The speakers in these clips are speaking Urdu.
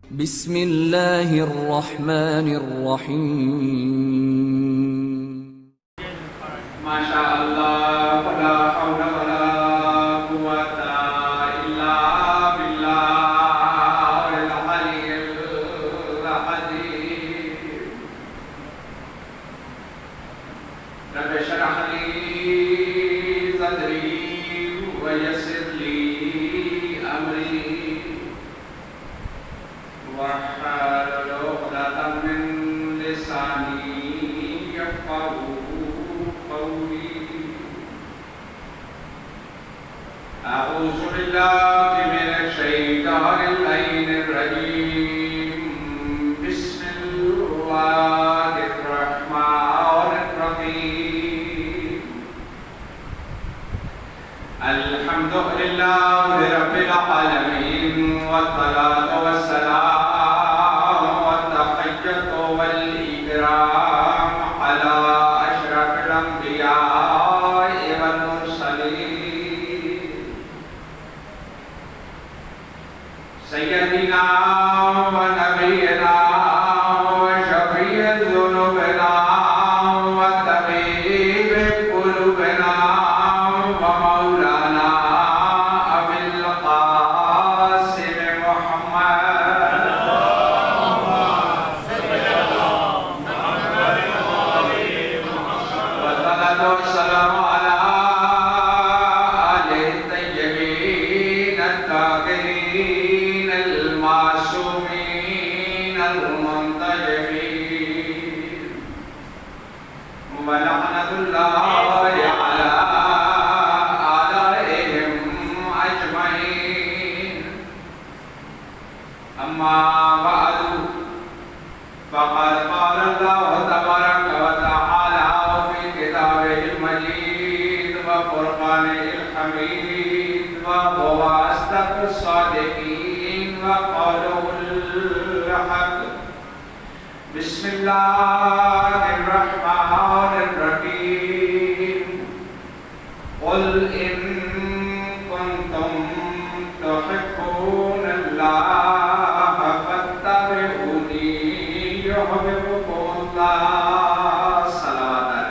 بسم اللہ الرحمن الرحیم ماشاء اللہ ولا حول ولا قوة الا باللہ العلی العظیم رب اشرح لی صدری ویسر لی امری واحلل عقدۃ من لسانی یفقهوا قولی اعوذ باللہ من الشیطان اللعین الرجیم بسم اللہ الرحمن الرحیم الحمد للہ رب العالمین والصلاة والسلام والتحیۃ والإکرام علی اشرف الانبیاء والمرسلین سیدنا ونبینا وشفیع ذنوبنا وطبیب قلوبنا ومولانا ابی القاسم محمد والصلاة والسلام على آلہ الطیبین الطاہرین المعصومین المنتجبین ولعنۃ اللہ علی اعدائہم اجمعین اما بعد فقد قال اللہ تبارک وتعالی فی کتابہ المجید وفرقانہ الحمید وهو أصدق الصادقين وقوله الحق بسم الله الرحمن الرحيم قل إن كنتم تحبون الله فاتبعوني يحببكم الله صلوات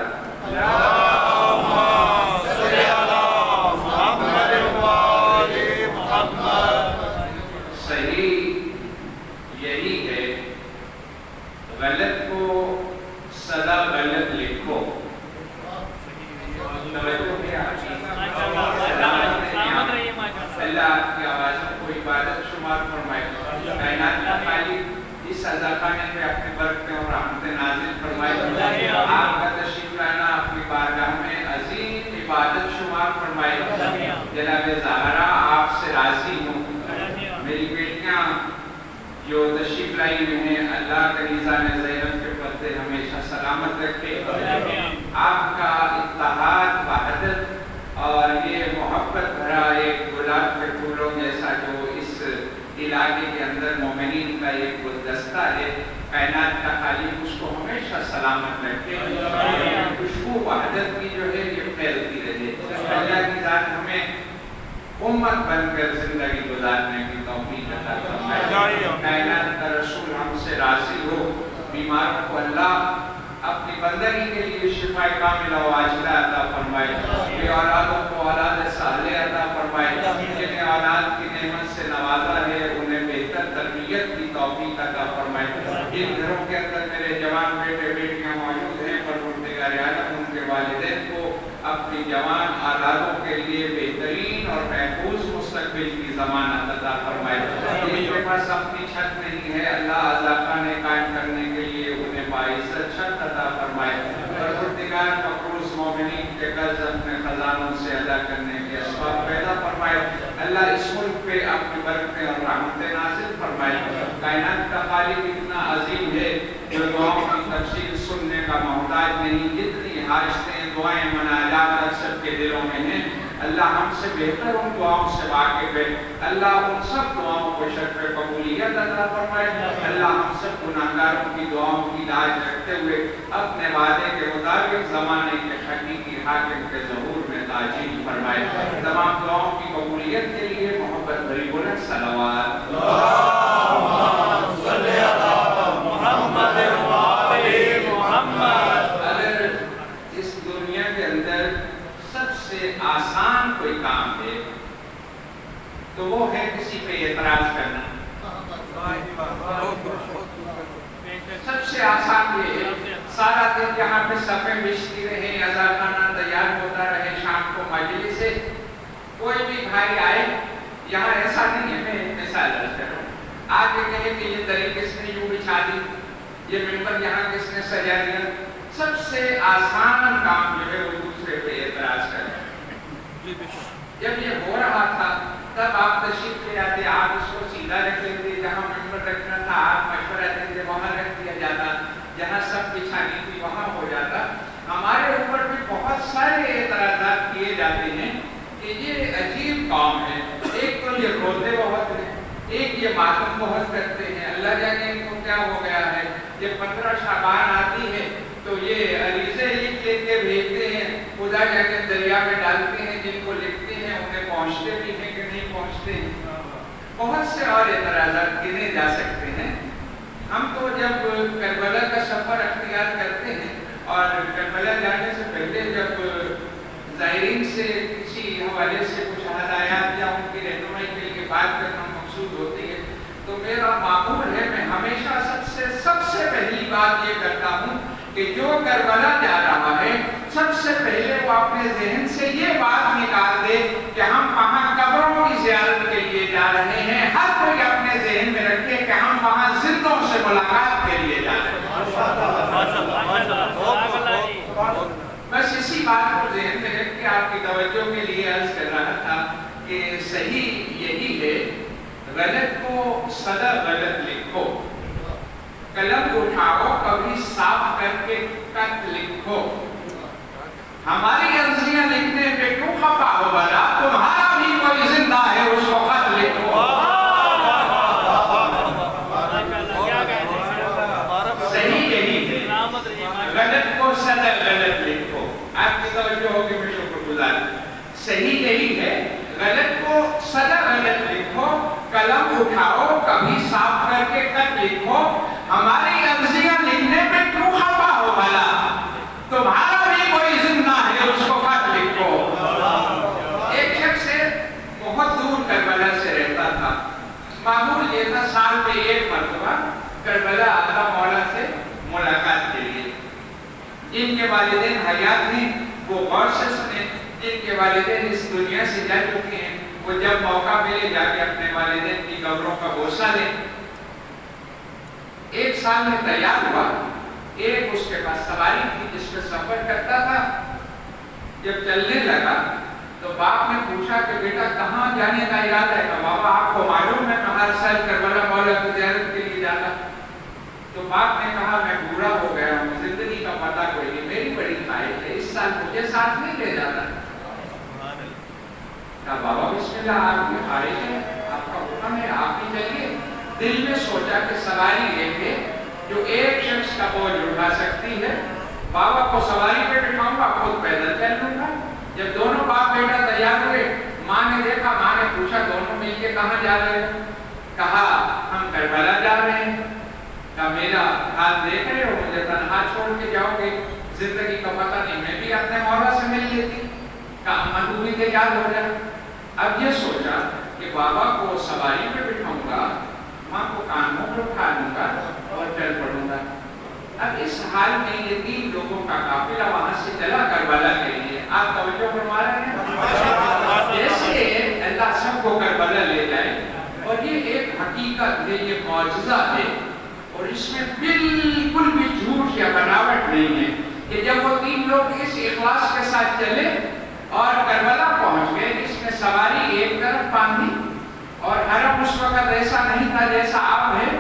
عليكم صحیح یہی ہے غلط کو سدا غلط لکھو اللہ آپ کی آوازوں کو عبادت شمار فرمائے کائنات کا خالق اس عزاخانے پہ اپنے برکتیں اور رحمتیں نازل فرمائے آپ کا تشریف لانا اپنی بارگاہ میں عظیم عبادت شمار فرمائے جناب زہرا آپ سے راضی ہوں میری بیٹیاں جو تشریف لائی ہوئی ہیں اللہ کنیزہ نے زینب کے پردے ہمیشہ سلامت رکھے آپ کا اتحاد وحدت اور یہ محبت بھرا ایک گلاب کے پھولوں جیسا جو اس علاقے کے اندر مومنین کا ایک گلدستہ ہے کائنات کا خالق اس کو ہمیشہ سلامت رکھے خوشبو وحدت کی جو ہے یہ پھیلتی رہے اللہ کی ذات ہمیں امت بن کر زندگی گزارنے کی توفیق عطا فرمائے کائنات کا رسول ہم سے راضی ہو بیماروں کو اللہ اپنی بندگی کے لیے شفا کاملہ و عاجلہ عطا فرمائے بے اولادوں کو اولاد صالح عطا فرمائے جنہیں اولاد کی نعمت سے نوازا ہے انہیں بہتر تربیت کی توفیق عطا فرمائے جن گھروں کے اندر میرے جوان بیٹے بیٹیاں موجود ہیں پروردگار عالم ان کے والدین کو اپنی جوان اولادوں کے لیے بہترین اور محفوظ مستقبل کی ضمانت عطا فرمائے جن کے پاس اپنی چھت نہیں ہے اللہ عزاخانے قائم کرنے کے لیے انہیں باعث چھت عطا فرمائے پروردگار مقروض مومنین کے قرض اپنے خزانوں سے ادا کرنے کے اسباب پیدا فرمائے اللہ اس ملک پہ اپنی برکتیں اور رحمتیں نازل فرمائے کائنات کا خالق اتنا عظیم ہے جو دعاؤں کی تفصیل سننے کا محتاج نہیں جتنی حاجتیں دعائیں مناجات سب کے دلوں میں ہیں اللہ ہم سے بہتر ان دعاؤں سے واقف ہے اللہ ان سب دعاؤں کو شرف قبولیت عطا فرمائے اللہ ہم سب گناہگاروں کی دعاؤں کی لاج رکھتے ہوئے اپنے وعدے کے مطابق زمانے کے حقیقی حاکم کے ظہور میں تاجیل فرمائے تمام دعاؤں کی قبولیت کے لیے محبت بھری بلند صلوات تو وہ ہے کسی پہ اعتراض کرنا. سب سے آسان یہ ہے سارا دن یہاں پہ صفیں بچتی رہے, اذان خانہ تیار ہوتا رہے, شام کو مجلس سے کوئی بھی بھائی آئے. یہاں ایسا نہیں ہے, میں ایک مثال عرض کر رہا ہوں. آج یہ کہے کہ یہ دری کس نے یوں بچھا دی, یہ ممبر یہاں کس نے سجا دیا. سب سے آسان کام جو ہے وہ دوسرے پہ اعتراض کرنا. جب یہ ہو رہا تھا تب آپ تشریف لے آتے, آپ اس کو سیدھا رکھ لیتے, جہاں ممبر رکھنا تھا آپ مشورہ دیتے وہاں رکھ دیا جاتا, جہاں سب بچھانی تھی وہاں ہو جاتا. ہمارے اوپر بھی بہت سارے اعتراضات کیے جاتے ہیں کہ یہ عجیب کام ہے. ایک تو یہ روتے بہت ہیں, ایک یہ ماتم بہت کرتے ہیں, اللہ جانے ان کو کیا ہو گیا ہے. یہ 15 شعبان آتی ہے تو یہ عریضے لکھ لکھ کے بھیجتے ہیں, خدا جانے دریا میں ڈالتے ہیں, جن کو لکھتے ہیں انہیں پہنچتے بھی ہیں کہ نہیں پہنچتے ہیں. بہت سے اور اعتراضات گنے جا سکتے ہیں. ہم تو جب کربلا کا سفر اختیار کرتے ہیں اور کربلا جانے سے پہلے جب زائرین سے کسی حوالے سے کچھ ہدایات یا ان کی رہنمائی کے لیے بات کرنا مقصود ہوتی ہے تو میرا معمول ہے میں ہمیشہ سب سے پہلی بات یہ کرتا ہوں کہ جو کربلا جا رہا ہے سب سے پہلے وہ اپنے ذہن سے یہ بات نکال دے کہ ہم وہاں قبروں کی زیارت کے لیے جا رہے ہیں. ہر کوئی اپنے ذہن میں رکھے کہ ہم وہاں زندوں سے ملاقات کے لیے جا رہے ہیں. بس اسی بات کو ذہن میں رکھ کے آپ کی توجہ کے لیے عرض کر رہا تھا کہ صحیح یہی ہے, غلط کو سدا غلط لکھو, قلم اٹھاؤ کبھی صاف کر کے خط لکھو. ہماری عرضیاں لکھنے پہ کیوں خفا ہو بھلا, تمہارا بھی کوئی زندہ ہے اس کو خط لکھو. صحیح یہی ہے, غلط کو سدا غلط لکھو. آپ کی توجہ ہوگی, میں شکر گزار. صحیح یہی ہے, غلط کو سدا غلط لکھو, قلم اٹھاؤ کبھی صاف کر کے خط لکھو. ہماری عرضیاں لکھنے پہ کیوں خفا ہو بھلا, تمہارا بھی کوئی زندہ ہے اس کو خط لکھو. ایک شخص بہت دور کربلا سے رہتا تھا. معمول یہ تھا سال میں ایک مرتبہ کربلا آتا مولا سے ملاقات کے لیے. جن کے والدین حیات ہیں وہ غور سے سنیں, جن کے والدین اس دنیا سے جا چکے ہیں وہ جب موقع ملے جا کے اپنے والدین کی قبروں کا بوسہ لیں. ایک سال میں تیار ہوا, ایک اس کے پاس سواری تھی جس پہ سفر کرتا تھا. جب چلنے لگا تو باپ نے پوچھا کہ بیٹا کہاں جانے کا ارادہ ہے. بابا آپ کو معلوم ہے میں ہر سال کربلا مولا کی زیارت کے لیے جاتا. تو باپ نے کہا میں بوڑھا ہو گیا ہوں, زندگی کا پتہ کوئی نہیں, میری بڑی خواہش ہے اس سال مجھے ساتھ نہیں لے جاتا. کہا بابا بسم اللہ, آپ کی خواہش ہے, آپ کا حکم ہے, آپ ہی چلیے. دل میں سوچا کہ سواری ایک ہے جو ایک شخص کا بوجھ اٹھا سکتی ہے. بابا کو سواری پہ بٹھاؤں گا, خود پیدل چل لوں گا. جب دونوں باپ بیٹا تیار ہوئے, ماں نے دیکھا, ماں نے پوچھا دونوں مل کے کہاں جا رہے ہیں. کہا ہم کربلا جا رہے ہیں. کہا میرا ہاتھ دیکھ رہے ہو, مجھے تنہا چھوڑ کے جاؤ گے, زندگی کا پتہ نہیں, میں بھی اپنے مولا سے مل لیتی. کہا اماں تو بھی تیار ہو جائے. اب یہ سوچا کہ بابا کو سواری پہ بٹھاؤں گا, ماں کو کانوں پر اٹھا لوں گا اور چل پڑوں گا. اب اس حال میں یہ 3 لوگوں کا قافلہ وہاں سے چلا کربلا کے لیے. آپ توجہ فرما رہے ہیں, جیسے اللہ سب کو کربلا لے جائے. اور یہ ایک حقیقت ہے, یہ معجزہ ہے, اور اس میں بالکل بھی جھوٹ یا بناوٹ نہیں ہے کہ جب وہ 3 لوگ اس اخلاص کے ساتھ چلے اور کربلا پہنچ گئے, جس میں سواری ایک طرف باندھی, اور حرم اس وقت ایسا نہیں تھا جیسا اب ہے.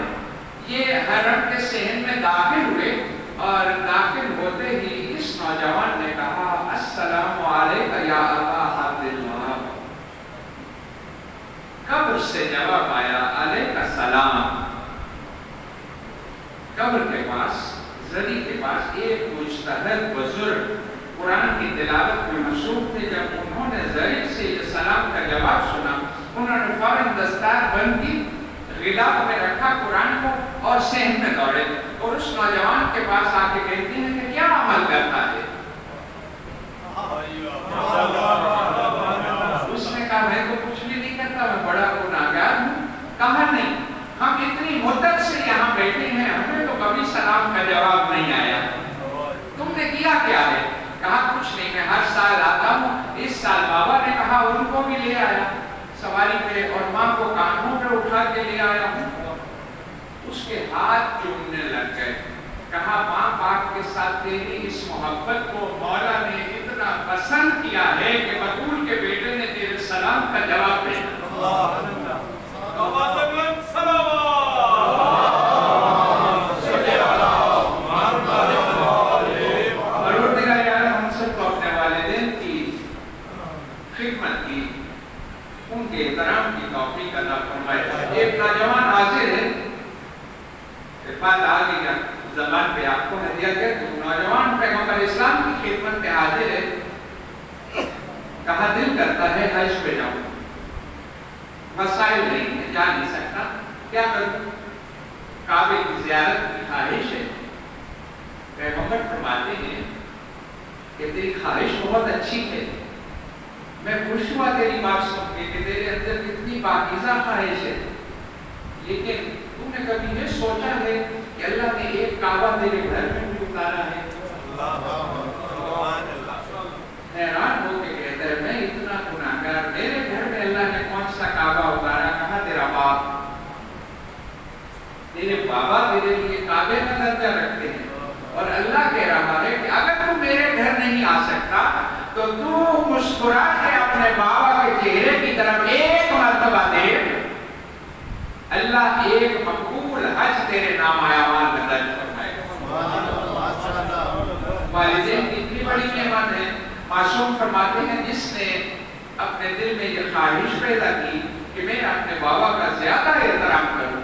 یہ حرم کے صحن میں داخل ہوئے اور داخل ہوتے ہی اس نوجوان نے کہا السلام علیکم یا ابا عبداللہ. قبر سے جواب آیا علیکم السلام. قبر کے پاس, زری کے پاس ایک مجتہد بزرگ قرآن کی تلاوت میں مصروف تھے. جب انہوں نے زری سے یہ سلام کا جواب سنا, انہوں نے فوراً دستار بند کی, غلاف میں رکھا قرآن کو اور صحن میں دوڑے, اور اس نوجوان کے پاس آ کے کہتے ہیں کہ کیا عمل کرتا ہے. اس نے کہا میں تو کچھ بھی نہیں کرتا, اللہ میں بڑا گناہگار ہوں. کہا نہیں, ہم اتنی مدت سے یہاں بیٹھے ہیں, ہمیں تو کبھی سلام کا جواب نہیں آیا, تم نے کیا کیا ہے؟ کہا کچھ نہیں, میں ہر سال آتا ہوں, اس سال بابا نے کہا ان کو بھی لے آیا سواری پہ, اور ماں کو کانوں پہ اٹھا کے لے آیا ہوں. اس کے ہاتھ چومنے لگ گئے. کہا ماں باپ کے ساتھ تیری اس محبت کو مولا نے اتنا پسند کیا ہے کہ بطول کے بیٹے نے تیرے سلام کا جواب دیا. پروردگار عالم ہم سب کو اپنے والدین کی خدمت کی, ان کے احترام کی توفیق عطا فرمائے. ایک نوجوان حاضر ہے, بات آ گئی زبان پہ, آپ کو ہدیہ کر دوں. نوجوان پیغمبر اسلام کی خدمت پہ حاضر ہے. کہا دل کرتا ہے حج پہ جاؤں, وسائل نہیں ہے, جا نہیں سکتا, کیا کروں؟ کعبے کی زیارت کی خواہش ہے. پیغمبر فرماتے ہیں کہ تیری خواہش بہت اچھی ہے, میں خوش ہوا تیری بات سن کے کہ تیرے اندر کتنی پاکیزہ خواہش ہے, لیکن تم نے کبھی یہ سوچا ہے کہ اللہ نے ایک کعبہ تیرے گھر میں بھی اتارا ہے؟ حیران ہو کے کہتا ہے میں اتنا گناہگار, میرے گھر میں اللہ نے کون سا کعبہ اتارا؟ کہا تیرا باپ, تیرے بابا تیرے لیے کعبے کا درجہ رکھتے ہیں, اور اللہ کہہ رہا ہے کہ اگر تم میرے گھر نہیں آ سکتا تو تو مسکرا کے اپنے بابا کے چہرے کی طرف ایک مرتبہ دے, اللہ ایک مقبول حج تیرے نام اعمال میں درج فرمائے گا. والدین کی اتنی بڑی نعمت ہے. معصوم فرماتے ہیں جس نے اپنے دل میں یہ خواہش پیدا کی کہ میں اپنے بابا کا زیادہ احترام کروں,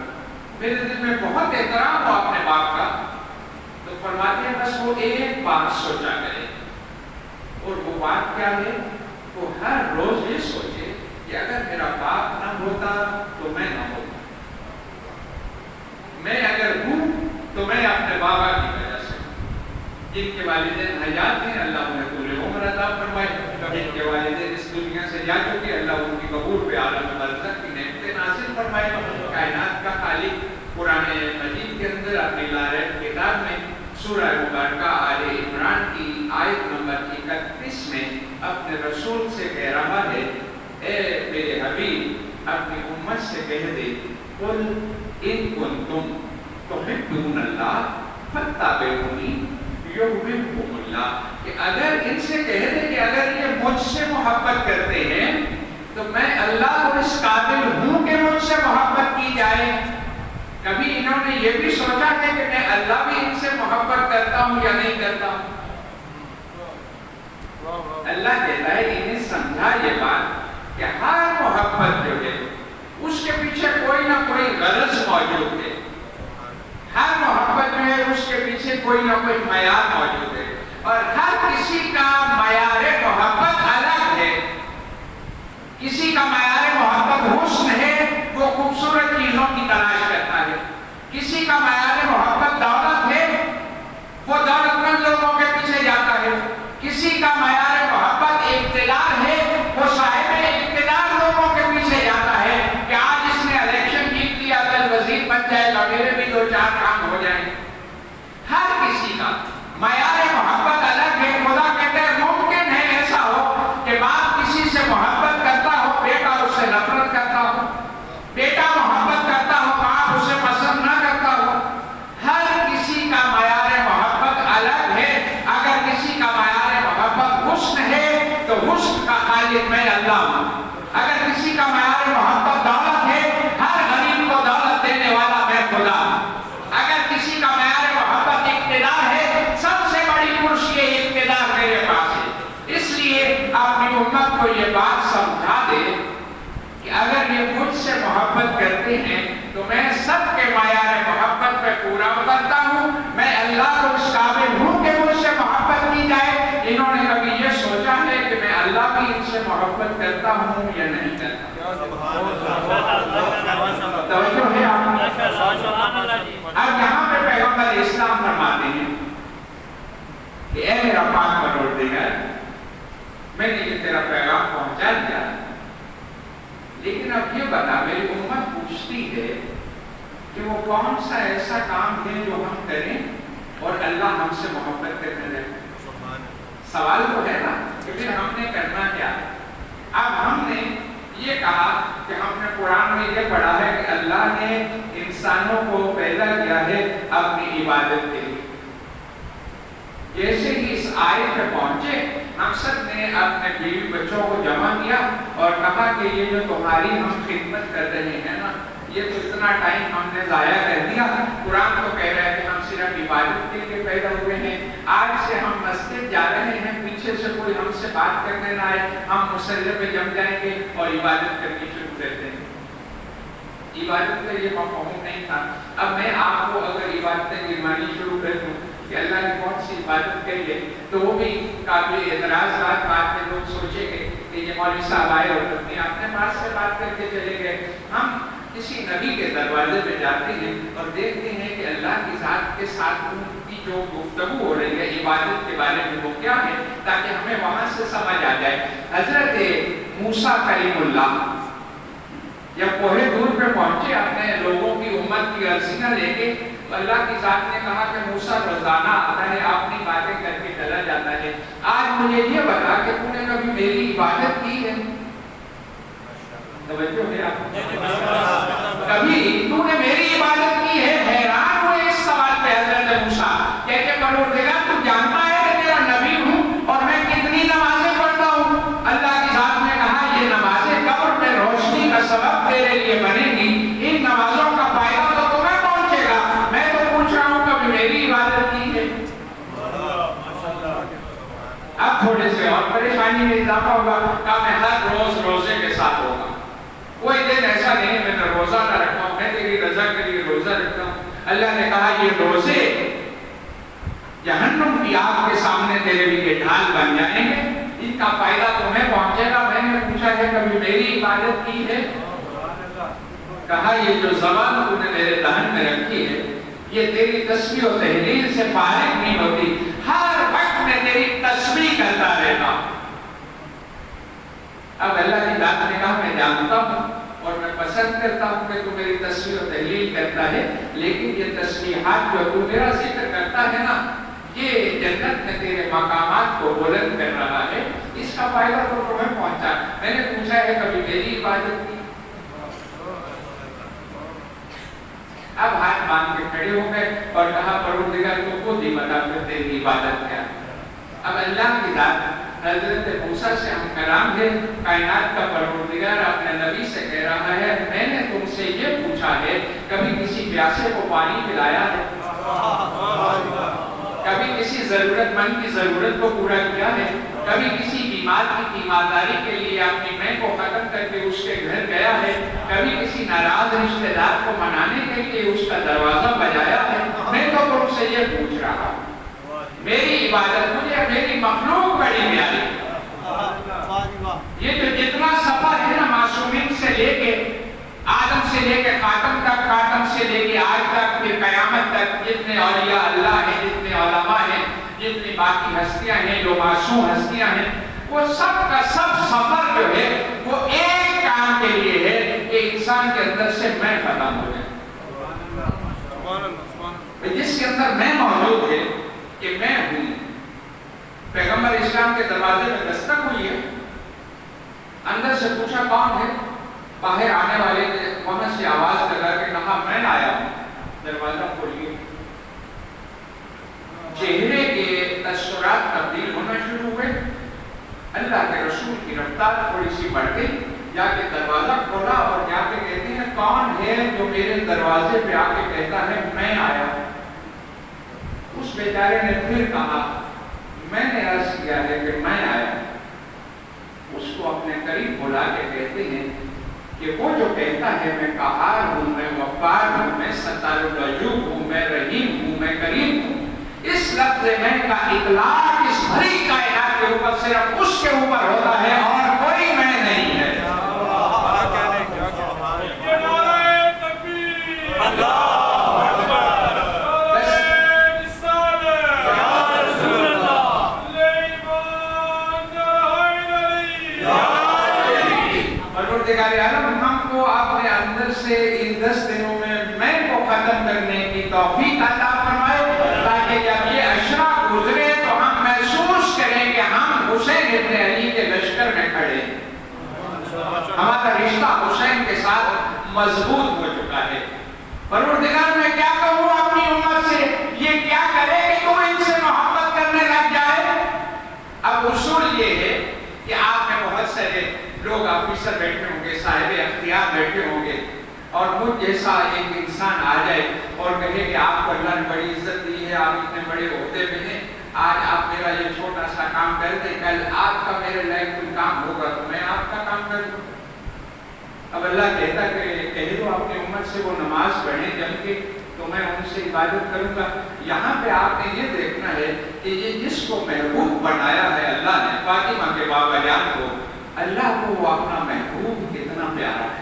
میرے دل میں بہت احترام ہو اپنے باپ کا, تو فرماتے ہیں بس وہ ایک بات سوچا کرے, اور وہ بات کیا ہے؟ وہ ہر روز یہ سوچے کہ اگر میرا باپ نہ ہوتا تو میں نہ ہوتا, میں اگر ہوں تو میں اپنے بابا کی وجہ سے. جن کے والدین حیات ہیں اللہ انہیں طول عمر عطا فرمائے, جن کے والدین اس دنیا سے جا چکے اللہ ان کی قبور پہ عالم برزخ کی نعمتیں نازل فرمائے. کائنات کا خالق قرآن مجید کے اندر اپنی لارب کتاب میں سورہ مبارکہ آل عمران کی آیت نمبر 31 میں اپنے رسول سے کہہ رہا ہے, اے میرے حبیب اپنی امت سے کہہ دے, قل ان کنتم تحبون اللہ فاتبعونی یحببکم اللہ, کہ اگر ان سے کہہ دے کہ اگر یہ مجھ سے محبت کرتے ہیں تو میں اللہ کو اس قابل ہوں کہ مجھ سے محبت کی جائے. کبھی انہوں نے یہ بھی سوچا ہے کہ میں اللہ بھی ان سے محبت کرتا ہوں یا نہیں کرتا ہوں؟ اللہ کہتا ہے انہیں سمجھا یہ بات کہ ہر محبت جو ہے اس کے پیچھے کوئی نہ کوئی غرض موجود ہے, ہر محبت جو ہے اس کے پیچھے کوئی نہ کوئی معیار موجود ہے, اور ہر کسی کا معیار محبت الگ ہے. کسی کا معیار محبت حسن ہے, وہ خوبصورت چیزوں کی تلاش کرتا ہے. کسی کا معیار محبت دولت ہے, وہ دولت مند لوگوں کے پیچھے جاتا ہے. کسی کا معیار محبت اقتدار ہے, وہ صاحب اقتدار لوگوں کے پیچھے جاتا ہے کہ آج اس نے الیکشن جیت لیا, کل وزیر بن جائے گا, میرے بھی 2-4 کام ہو جائیں. ہر کسی کا معیار محبت الگ ہے. خدا کہتے ہیں ممکن ہے ایسا ہو کہ باپ کسی سے محبت کرتا ہو, بیٹا اس سے نفرت کرتا ہو, بیٹا محبت کرتا ہو, باپ اسے پسند نہ کرتا ہو. ہر کسی کا معیار محبت الگ ہے. اگر کسی کا معیار محبت حسن ہے تو حسن کا خالق میں اللہ ہوں. اگر کسی کا معیار محبت دولت ہے, ہر غریب کو دولت دینے والا میں خدا ہوں. اگر کسی کا معیار محبت اقتدار ہے, سب سے بڑی کرسی اقتدار میرے پاس ہے. اس لیے اپنی امت کو یہ بات سمجھا دے کہ اگر یہ مجھ سے محبت کرتے ہیں تو میں سب کے معیار محبت پہ پورا اترتا ہوں. میں اللہ کو اس قابل ہوں کہ مجھ سے محبت کی جائے. انہوں نے کبھی یہ سوچا ہے کہ میں اللہ بھی ان سے محبت کرتا ہوں یا نہیں کرتا؟ توجہ ہے آپ نے؟ اب یہاں پہ پیغمبر اسلام فرماتے ہیں کہ اے میرا پاک پروردگار, میں نے یہ تیرا پیغام پہنچا دیا, لیکن اب کہ وہ کون سا ایسا کام ہے جو ہم کریں اور اللہ ہم سے محبت کرنے لگے. سوال تو ہے نا کہ پھر ہم نے کرنا کیا ہے. اب ہم نے یہ کہا کہ ہم نے قرآن میں یہ پڑھا ہے کہ اللہ نے انسانوں کو پیدا کیا ہے اپنی عبادت کے لیے. جیسے ہی اس آیت پہ پہنچے ہم سب نے اپنے بیوی بچوں کو جمع کیا اور کہا کہ یہ جو تمہاری ہم خدمت کر رہے ہیں نا، یہ تو اتنا ٹائم ہم نے ضائع کر دیا. قرآن تو کہہ رہا ہے کہ ہم صرف عبادت کے لیے پیدا ہوئے ہیں. آج سے ہم مسجد جا رہے ہیں، پیچھے سے کوئی ہم سے بات کرنے نہ آئے، ہم مصلی پہ جم جائیں گے اور عبادت کرنی شروع کر دیں گے. عبادت کا یہ مفہوم نہیں تھا. اب میں آپ کو اگر عبادتیں گنوانی شروع کر دوں کہ اللہ نے کون سی عبادت کری ہے تو وہ بھی قابل اعتراض بات میں لوگ سوچیں گے کہ یہ مولوی صاحب آئے اور اپنے پاس سے بات کر کے چلے گئے. ہم کسی نبی کے دروازے پہ جاتے ہیں اور دیکھتے ہیں کہ اللہ کی ذات کے ساتھ ان کی جو گفتگو ہو رہی ہے عبادت کے بارے میں وہ کیا ہے، تاکہ ہمیں وہاں سے سمجھ آ جائے. حضرت موسیٰ کلیم اللہ جب کوہ دور پہ پہنچے اپنے لوگوں کی امت کی عرضیاں لے کے، اللہ کی ذات نے کہا کہ موسیٰ روزانہ آتا ہے، اپنی باتیں کر کے چلا جاتا ہے. آج مجھے یہ بتا کہ تو نے کبھی میری عبادت کی ہے؟ توجہ ہے آپ؟ کبھی تو نے میری عبادت کی ہے؟ حیران ہوئے اس سوال پہ حضرت موسیٰ. کہتے پروردگار تو جانتا ہے کہ تیرا نبی ہوں اور میں کتنی نمازیں پڑھتا ہوں. اللہ کی ذات نے کہا یہ نمازیں قبر میں روشنی کا سبب تیرے لیے بنے گی. ان نمازوں کا فائدہ تو تمہیں پہنچے گا. میں تو پوچھ رہا ہوں کبھی میری عبادت کی ہے؟ اب تھوڑے سے اور پریشانی میں اضافہ ہوگا کہ میں ہر روز روزے کے ساتھ ہوگا. کوئی دن ایسا نہیں میں نے روزہ نہ رکھا ہوں، میں تیری رضا کے لیے روزہ رکھتا ہوں. اللہ نے کہا یہ روزے جہنم کی آگ کے سامنے تیرے لیے ڈھال بن جائیں گے، ان کا فائدہ تمہیں پہنچے گا. میں نے پوچھا ہے کبھی میری عبادت کی ہے؟ کہا یہ جو زبان تو نے میرے دہن میں رکھی ہے یہ تیری تسبیح و تحلیل سے فارغ نہیں ہوتی، ہر وقت میں تیری تسبیح کرتا رہتا ہوں. اب اللہ کی ذات نے کہا میں جانتا ہوں اور میں پسند کرتا ہوں کہ تو میری تسبیح و تحلیل کرتا ہے، لیکن یہ تسبیحات جو تو میرا ذکر کرتا ہے نا، یہ جنت میں تیرے مقامات کو بلند کر رہا ہے، اس کا فائدہ تو تمہیں پہنچا. میں نے پوچھا ہے کبھی میری عبادت کی؟ اب ہاتھ باندھ کے کھڑے ہو گئے اور کہا پروردگار تو خود ہی بتا پھر تیری عبادت کیا ہے. اب اللہ کی ذات حضرت موسیٰ سے ہم کلام ہے، کائنات کا پروردگار اپنے نبی سے کہہ رہا ہے میں نے تم سے یہ پوچھا ہے کبھی کسی پیاسے کو پانی پلایا ہے؟ کبھی کسی ضرورت مند کی ضرورت کو پورا کیا ہے؟ کبھی کسی بیمار کی تیمارداری کے لیے اپنی میں کو ختم کر کے اس کے گھر گیا ہے؟ کبھی کسی ناراض رشتہ دار کو منانے کے لیے اس کا دروازہ بجایا ہے؟ میں تو تم سے یہ پوچھ رہا ہوں. میری عبادت مجھے میری مخلوق بڑی پیاری. یہ جو جتنا سفر ہے نا معصومین سے لے کے آدم سے لے کے خاتم تک، خاتم سے لے کے آج تک، پھر قیامت تک، جتنے اولیاء اللہ ہیں، جتنے علماء ہیں، جتنی باقی ہستیاں ہیں جو معصوم ہستیاں ہیں، وہ سب کا سب سفر جو ہے وہ ایک کام کے لیے ہے کہ انسان کے اندر سے میں ختم ہو جائے. جس کے اندر میں موجود ہے کہ میں ہوں. پیغمبر اسلام کے دروازے میں دستک ہوئی ہے، اندر سے پوچھا کون ہے؟ باہر آنے والے نے وہاں سے آواز لگا کے کہا میں آیا ہوں. دروازہ کھولیے. چہرے کے تاثرات تبدیل ہونا شروع ہوئے. اللہ کے رسول کی رفتار تھوڑی سی بڑھ گئی. جا کے دروازہ کھولا اور جا کے کہتے ہیں کون ہے جو میرے دروازے پہ آ کے کہتا ہے میں آیا ہوں؟ اس بیچارے نے پھر کہا میں نے عرض کیا ہے کہ میں آیا. اس کو اپنے قریب بلا کے کہتے ہیں کہ وہ جو کہتا ہے میں قہار ہوں، میں غفار ہوں، میں ستار الوجوہ ہوں، میں رحیم ہوں، میں کریم ہوں، اس لفظ میں کا اطلاق اس بھری کائنات کے اوپر صرف اس کے اوپر ہوتا ہے اور کوئی میں نہیں ہے. ہم کو آپ نے اندر سے ان 10 دنوں میں کو قدم کرنے کی توفیق عطا فرمائے، تاکہ جب یہ عشرہ گزرے تو ہم محسوس کریں کہ ہم حسین ابن علی کے لشکر میں کھڑے ہیں، ہمارا رشتہ حسین کے ساتھ مضبوط ہو چکا ہے۔ پروردگار میں کیا کہوں اپنی امت سے، یہ کیا کرے کہ تو ان سے محبت کرنے لگ جائے؟ اب اصول یہ ہے کہ آپ میں بہت سارے لوگ آفیسر بیٹھے ہوں گے، صاحب اختیار بیٹھے ہوں گے، اور مجھ جیسا ایک انسان آ جائے اور کہے کہ آپ کو اللہ نے بڑی عزت دی ہے، آپ اتنے بڑے عہدے پہ ہیں، آج آپ میرا یہ چھوٹا سا کام کر دیں، کل آپ کا میرے لائق کوئی کام ہوگا تو میں آپ کا کام کر دوں۔ اب اللہ کہتا کہ کہہ دو اپنی امت سے وہ نماز پڑھیں جم کے، تو میں ان سے عبادت کروں گا۔ یہاں پہ آپ نے یہ دیکھنا ہے کہ یہ جس کو محبوب بنایا ہے اللہ نے، فاطمہ کے بابا جان کو، اللہ کو وہ اپنا محبوب کتنا پیارا ہے۔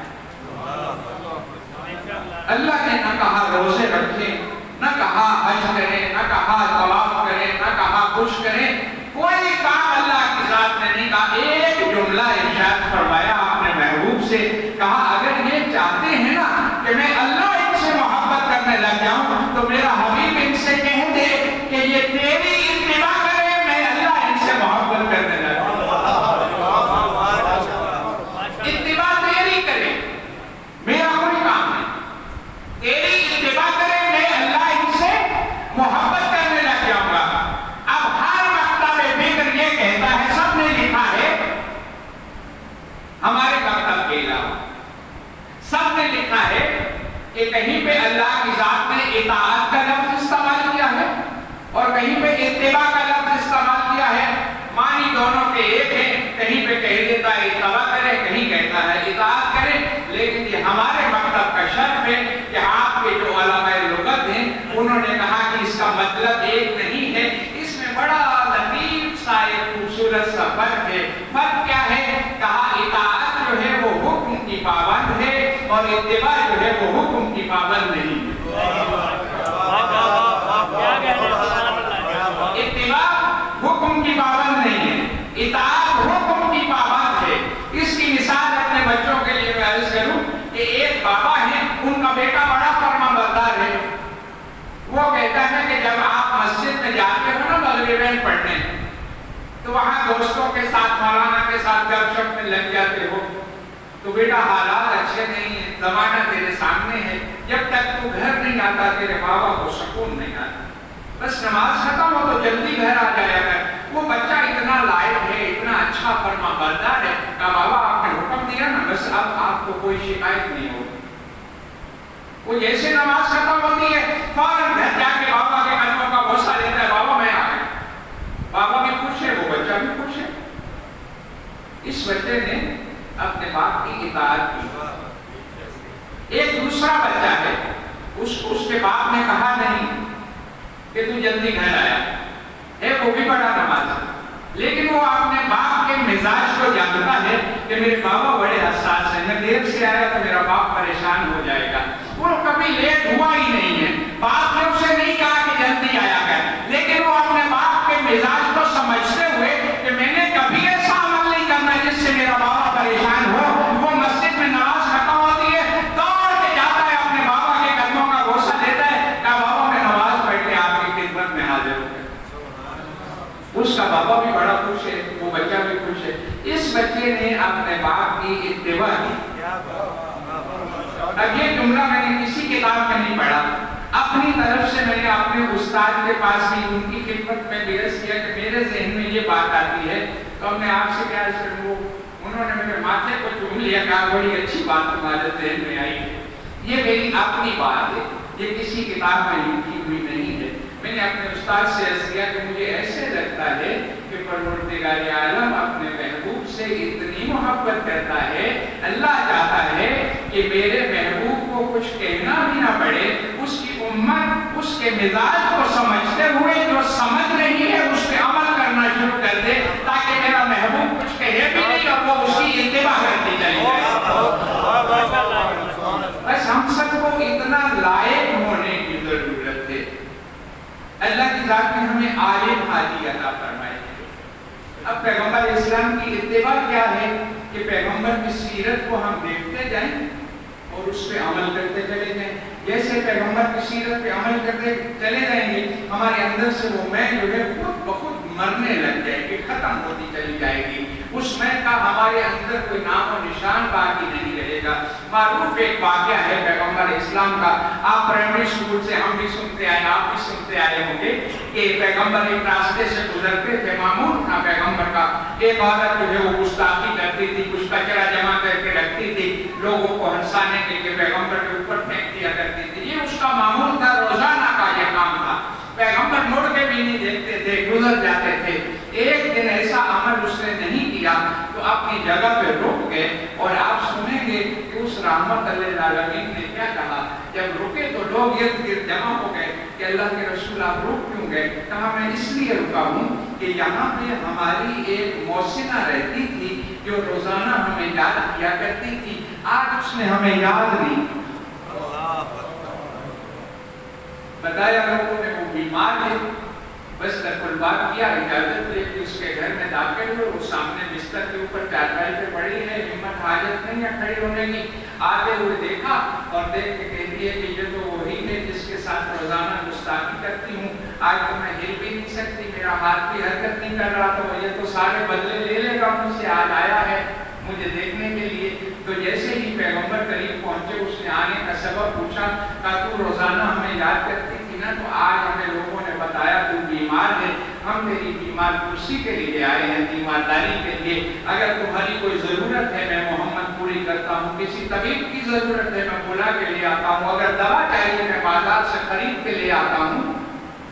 اللہ نے نہ کہا روزے رکھیں، نہ کہا حج کریں، نہ کہا طواف کریں، نہ کہا کچھ کریں، کوئی کام اللہ کی ذات نے نہیں کہا۔ ایک جملہ ارشاد فرمایا اپنے محبوب سے، کہا اگر یہ چاہتے ہیں نا کہ میں اللہ ان سے محبت کرنے لگ جاؤں تو میرا حبیب ان سے کہہ دے کہ یہ تیری اتباع کرے، میں اللہ ان سے محبت کرنے لگ جاؤں۔ اتباع تیری کرے، میرا کوئی کام نہیں، تیری اتباع کرے، میں اللہ ان سے محبت کرنے لگ جاؤں گا۔ اب ہر مکتب فکر یہ کہتا ہے، سب نے لکھا ہے ہمارے مکتب کے علاوہ، سب نے لکھا ہے کہ کہیں پہ اللہ کی ذات نے اطاعت کا لفظ استعمال کیا ہے اور کہیں پہ اتباع کا لفظ استعمال کیا ہے، معنی دونوں کے ایک ہیں، کہیں پہ کہہ دیتا ہے اتباع کرے، کہیں کہتا ہے اطاعت کرے، لیکن یہ ہمارے مکتب کا شرط ہے کہ آپ کے جو علماء لغت ہیں انہوں نے کہا کہ اس کا مطلب ایک نہیں ہے، اس میں بڑا لطیف سا ایک خوبصورت سا فرق ہے۔ فرق کیا ہے؟ کہا اطاعت جو ہے وہ حکم کی پابند ہے اور اتباع جو ہے وہ حکم کی پابند نہیں ہے۔ اتباع حکم کی پابند نہیں ہے، اطاعت حکم کی پابند ہے۔ اس کی مثال اپنے بچوں کے لیے میں عرض کروں کہ ایک بابا ہے، ان کا بیٹا بڑا فرمانبردار ہے، وہ کہتا ہے کہ جب آپ مسجد میں جاتے ہو نا مغربین پڑھنے تو وہاں دوستوں کے ساتھ مولانا کے ساتھ گپ شپ میں لگ جاتے ہو، تو بیٹا حالات اچھے نہیں ہیں، زمانہ تیرے سامنے ہے، جب تک تو گھر نہیں آتا تیرے بابا کو سکون نہیں آتا، بس نماز ختم ہو تو جلدی گھر آ جایا کر۔ وہ بچہ اتنا لائق ہے، اتنا اچھا فرما بردار ہے، کہا بابا آپ نے حکم دیا نا، بس اب آپ کو کوئی شکایت نہیں ہوگی۔ وہ جیسے نماز ختم ہوتی ہے فوراً گھر جا کے بابا کے قدموں کا بوسہ لیتا ہے، بابا میں آ گیا۔ بابا بھی خوش ہے، وہ بچہ بھی خوش ہے۔ اس بچے نے اپنے باپ کی اطاعت کی۔ ایک دوسرا بچہ ہے، اس کے باپ نے کہا نہیں کہ تو جلدی گھر آیا ہے، وہ بھی بڑا نمازی، لیکن وہ اپنے باپ کے مزاج کو جانتا ہے کہ میرے بابا بڑے حساس ہیں، میں دیر سے آیا تو میرا باپ پریشان ہو جائے گا۔ وہ کبھی لیٹ ہوا ہی نہیں ہے، باپ نے اسے نہیں کہا کہ جلدی آیا کر، لیکن وہ اپنے باپ کے مزاج کو سمجھتے ہوئے کہ میں نے کبھی ایسا عمل نہیں کرنا جس سے میرا بابا پریشان ہو، وہ مسجد میں نماز ختم ہوتی ہے، دوڑ کے جاتا ہے اپنے بابا کے قدموں کا بوسہ لیتا ہے، کہا بابا میں نماز پڑھ کے آپ کی خدمت میں حاضر ہوں۔ اس کا بابا بھی بڑا خوش ہے، وہ بچہ بھی خوش ہے۔ اس بچے نے اپنے باپ کی اتباع کی۔ اب یہ جملہ میں نے کسی کتاب میں نہیں پڑھا، اپنی طرف سے میں نے اپنے استاد کے پاس بھی ان کی خدمت میں بیعت کیا کہ میرے ذہن میں یہ بات آتی ہے، تو میں آپ سے کیا عرض کروں، انہوں نے میرے ماتھے کو چوم لیا، کہا بڑی اچھی بات تمہارے ذہن میں آئی ہے۔ یہ میری اپنی بات ہے، یہ کسی کتاب میں لکھی ہوئی نہیں ہے۔ میں نے اپنے استاد سے عرض کیا کہ مجھے ایسے لگتا ہے کہ پروردگار عالم اپنے محبوب سے اتنی محبت کرتا ہے، اللہ چاہتا ہے کہ میرے محبوب کو کچھ کہنا بھی نہ پڑے، اس کی امت اس کے مزاج کو سمجھتے ہوئے جو سمجھ رہی ہے اس پہ عمل کرنا شروع کر دے، تاکہ میرا محبوب کچھ کہے بھی نہیں اور وہ اس کی اتباع کرتی چلی جائے۔ بس ہم سب کو اتنا لائق ہونے کی ضرورت ہے۔ اللہ کی ذات نے ہمیں عالم حاجی عطا فرمائے۔ اب پیغمبر اسلام کی اتباع کیا ہے کہ پیغمبر کی سیرت کو ہم دیکھتے جائیں، اور اس پہ عمل کرتے چلے جائیں. جیسے پیغمبر کی سیرت پہ عمل کرتے چلے جائیں گے ہمارے اندر سے وہ میں جو ہے خود بخود مرنے لگ جائے گی, ختم ہوتی چلی جائے گی. اس میں کا ہمارے اندر کوئی نام و نشان باقی نہیں رہے گا. معروف ایک واقعہ ہے پیغمبر اسلام کا, آپ پرائمری اسکول سے ہم بھی سنتے آئے, آپ بھی سنتے آئے ہوں گے کہ پیغمبر ایک راستے سے گزرتے تھے, معمول تھا پیغمبر کا. ایک عورت جو ہے وہ گستاخی کرتی تھی, کچھ کچرا جمع کر کے رکھتی تھی, لوگوں کو ہنسانے کے لیے پیغمبر کے اوپر پھینک دیا کرتی تھی. یہ اس کا معمول تھا, روزانہ کا یہ کام تھا. پیغمبر مڑ کے بھی نہیں دیکھتے تھے, گزر جاتے تھے. ایک دن ایسا عمل اس نے نہیں کیا تو اپنی جگہ پہ رک گئے, اور آپ سنیں گے کہ اس رحمت للعالمین نے کیا کہا. جب رکے تو لوگ ارد گرد جمع ہو گئے کہ اللہ کے رسول آپ رک کیوں گئے؟ کہا میں اس لیے رکا ہوں کہ یہاں پہ ہماری ایک محسنہ رہتی تھی جو روزانہ ہمیں یاد کیا کرتی تھی, آج اس نے ہمیں یاد نہیں. بتایا لوگوں نے وہ بیمار ہے, بس تک بات کیا, اجازت لے کے اس کے گھر میں داخل ہوئے. وہ سامنے بستر کے اوپر چارپائی پہ پڑی ہے, ہمت حاجت نہیں ہے کھڑی ہونے کی. آتے ہوئے دیکھا اور دیکھ کے کہتی ہے کہ یہ تو وہی ہے جس کے ساتھ روزانہ گستاخی کرتی ہوں, آج تو میں ہل بھی نہیں سکتی, میرا ہاتھ بھی حرکت نہیں کر رہا, تو یہ تو سارے بدلے لے لے گا مجھ سے, آج آیا ہے مجھے دیکھنے کے لیے. تو جیسے ہی پیغمبر قریب پہنچے اس نے آنے کا سبب پوچھا, کہا تو روزانہ ہمیں یاد کرتی تھی نا, تو آج ہمیں لوگوں نے بتایا تو بیمار ہے, ہم تیری بیمار کرسی کے لیے آئے ہیں, بیمارداری کے لیے. اگر تمہاری کوئی ضرورت ہے میں محمد پوری کرتا ہوں, کسی طبیب کی ضرورت ہے میں بلا کے لے آتا ہوں, اگر دوا چاہیے میں بازار سے خرید کے لے آتا ہوں.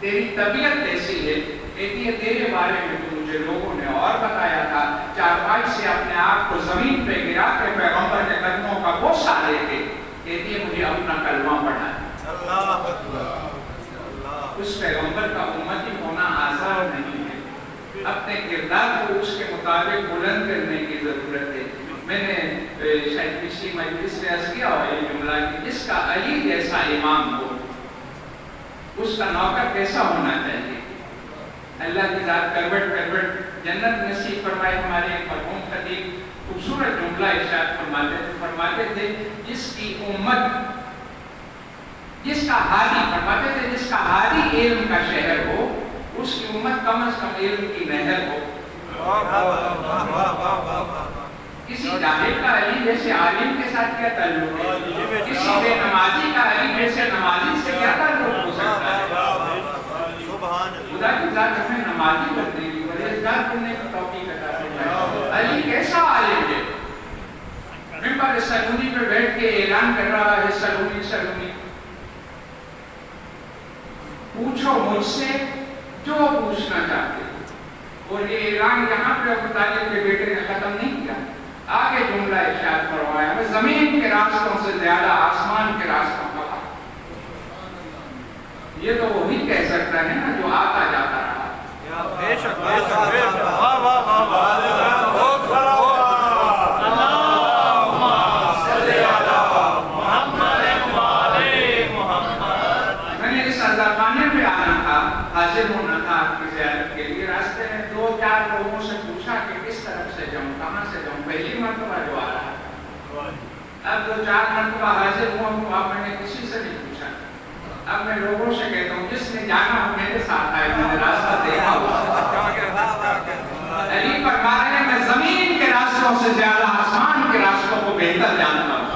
تیری طبیعت ایسی ہے, کہتی ہے تیرے بارے میں تو مجھے لوگوں نے اور بتایا تھا. چارپائی سے اپنے آپ کو زمین پہ گرا کے پیغمبر کے قدموں کا بوسہ لے کے کہتی ہے مجھے اپنا کلمہ پڑھنا ہے. اس پیغمبر کا امتی ہونا آسان نہیں ہے, اپنے کردار کو اس کے مطابق بلند کرنے کی ضرورت ہے. میں نے شاید پچھلی مجلس میں عرض کیا ہوا یہ جملہ کہ جس کا علی جیسا امام ہو اس کا نوکر کیسا ہونا چاہیے. اللہ کی ذات کروٹ کروٹ جنت نصیب فرمائے. ہمارے ایک مرحوم خطیب خوبصورت جملہ ارشاد فرماتے تھے جس کی امت, جس کا ہادی, فرماتے تھے جس کا ہادی علم کا شہر ہو اس کی امت کم از کم علم کی نہر ہو. کسی جاہل کا علی جیسے عالم کے ساتھ کیا تعلق ہے, کسی بے نمازی کا علی جیسے نمازی سے کیا تعلق ہو سکتا ہے. خدا کی ذات ہمیں نمازی بننے کی, پرہیزگار بننے کی توفیق عطا فرمائے. علی کیسا عالم ہے, ممبر سلونی پہ بیٹھ کے اعلان کر رہا ہے, سلونی سلونی پوچھو مجھ سے جو پوچھنا چاہتے ہو. اور یہ اعلان یہاں پہ ابو طالب کے بیٹے نے ختم نہیں کیا, آگے جملہ ارشاد فرمایا میں زمین کے راستوں سے زیادہ آسمان کے راستوں کا. یہ تو وہی کہہ سکتا ہے نا جو آتا جاتا رہا. بے شک بے شک بے شک, واہ واہ واہ واہ, حاضر ہونا تھا آپ کی زیارت کے لیے. راستے میں 2-4 لوگوں سے پوچھا کہ کس طرف سے جاؤں, کہاں سے جاؤں. پہلی مرتبہ جو آ رہا ہے, اب 2-4 مرتبہ حاضر ہوا ہوں, اب میں نے کسی سے نہیں پوچھا. اب میں لوگوں سے کہتا ہوں جس نے جانا ہو میرے ساتھ آئے, میں نے راستہ دیکھا ہوا. علی فرما رہے ہیں میں زمین کے راستوں سے زیادہ آسمان کے راستوں کو بہتر جانتا ہوں.